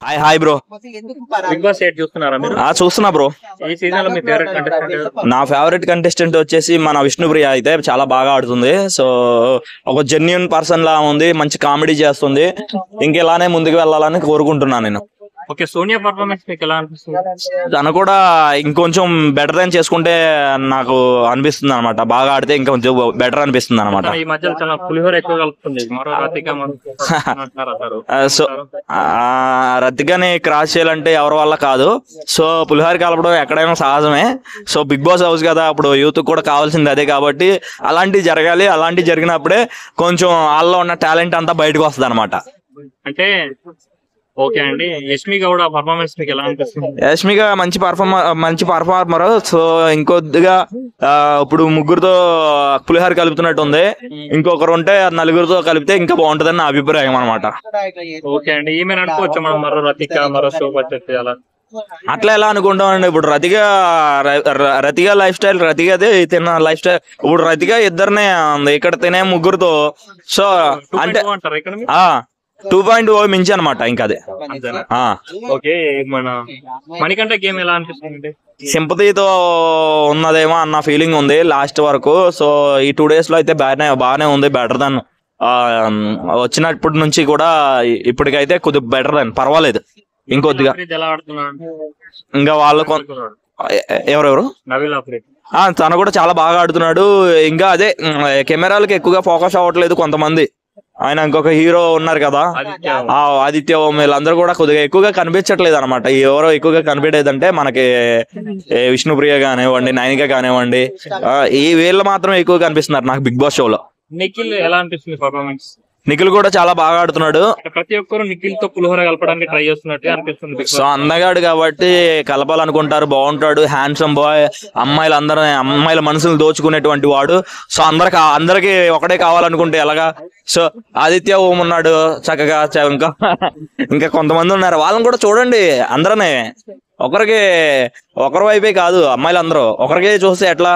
Hi hi bro. Bigg Boss 8 చూస్తున్నారా మీరు? చూస్తున్నా బ్రో. ఈ సీజన్ లో మీ ఫేవరెట్ కంటెస్టెంట్? నా ఫేవరెట్ కంటెస్టెంట్ వచ్చేసి మన విష్ణుప్రియ అయితే చాలా బాగా ఆడుతుంది. సో ఒక జెన్యున్ పర్సన్ లా ఉంది, మంచి కామెడీ చేస్తుంది. ఇంకెలానే ముందుకు వెళ్ళాలని కోరుకుంటున్నాను నేను. ఓకే, సోనియా పర్ఫార్మెన్స్ మీకు ఎలా అనిపిస్తుంది? తను కూడా ఇంకొంచెం బెటర్ అని చేసుకుంటే నాకు అనిపిస్తుంది అనమాట. బాగా ఆడితే ఇంకొంచెం బెటర్ అనిపిస్తుంది అనమాట. ఈ మధ్యలో చాలా పులిహోర ఎక్కువ కలుపుతుంది. మరో రతిక సో రతికని క్రాస్ చేయాలంటే ఎవరి వల్ల కాదు. సో పులిహోర కలపడం ఎక్కడైనా సహజమే. సో బిగ్ బాస్ హౌస్ కదా, అప్పుడు యూత్ కూడా కావాల్సింది అదే. కాబట్టి అలాంటివి జరగాలి. అలాంటివి జరిగినప్పుడే కొంచెం వాళ్ళలో ఉన్న టాలెంట్ అంతా బయటకు వస్తుంది అనమాట. అంటే ఓకే అండి, యష్మి గౌడ పర్ఫార్మెన్స్ మీకు ఎలా అనిపిస్తుంది? యష్మిక మంచి పర్ఫార్మర్. సో ఇంకొద్దిగా ఇప్పుడు ముగ్గురుతో పులిహోర కలుపుతున్నట్టు ఉంది. ఇంకొకరు ఉంటే నలుగురితో కలిపితే ఇంకా బాగుంటదని నా అభిప్రాయం అనమాట. ఓకే అండి, ఈమె అనుకోవచ్చు మనం మరో రతిక మరో శోభ అలా అట్లా ఎలా అనుకుంటామండి. ఇప్పుడు రతిగా లైఫ్ స్టైల్, రతిగదే తిన్న లైఫ్ స్టైల్. ఇప్పుడు రతిగా ఇద్దరినే ఉంది, ఇక్కడ తినే ముగ్గురుతో. సో అంటే 2.0 మించి అనమాట. ఇంకా అదే ఓకే. మన మణికంఠ గేమ్ ఎలా అనిపిస్తుంది? సింపతితో ఉన్నదేమో అన్న ఫీలింగ్ ఉంది లాస్ట్ వరకు. సో ఈ 2 days లో అయితే బాగానే ఉంది. బెటర్ దాన్ వచ్చినప్పటి నుంచి కూడా ఇప్పటికైతే కొద్దిగా బెటర్ దాన్, పర్వాలేదు ఇంకొద్దిగా. ఇంకా వాళ్ళు ఎవరెవరు తను కూడా చాలా బాగా ఆడుతున్నాడు. ఇంకా అదే కెమెరాలకి ఎక్కువగా ఫోకస్ అవ్వట్లేదు కొంతమంది. ఆయన ఇంకొక హీరో ఉన్నారు కదా, ఆదిత్య ఓం, వీళ్ళందరూ కూడా కొద్దిగా ఎక్కువగా కనిపించట్లేదు అనమాట. ఎవరో ఎక్కువగా కనిపించేదంటే మనకి విష్ణుప్రియ కానివ్వండి, నైనిక కానివ్వండి, ఈ వీళ్ళు మాత్రం ఎక్కువ కనిపిస్తున్నారు నాకు బిగ్ బాస్ షోలో. నిఖిల్ ఎలా అనిపిస్తుంది పర్ఫార్మెన్స్? నిఖిల్ కూడా చాలా బాగా ఆడుతున్నాడు. ప్రతి ఒక్కరు నిఖిల్ తో పులిహోర కలపడానికి ట్రై చేస్తున్నట్టు అనిపిస్తుంది. సో అందగాడు కాబట్టి కలపాలనుకుంటారు. బాగుంటాడు, హ్యాండ్సమ్ బాయ్. అమ్మాయిల మనసులు దోచుకునేటువంటి వాడు. సో అందరికి ఒకటే కావాలనుకుంటే ఎలాగా? సో ఆదిత్య ఓం ఉన్నాడు చక్కగా. ఇంకా కొంతమంది ఉన్నారు, వాళ్ళని కూడా చూడండి. అందరనే ఒకరి వైపే కాదు, అమ్మాయిలు అందరూ ఒకరికే చూస్తే ఎట్లా?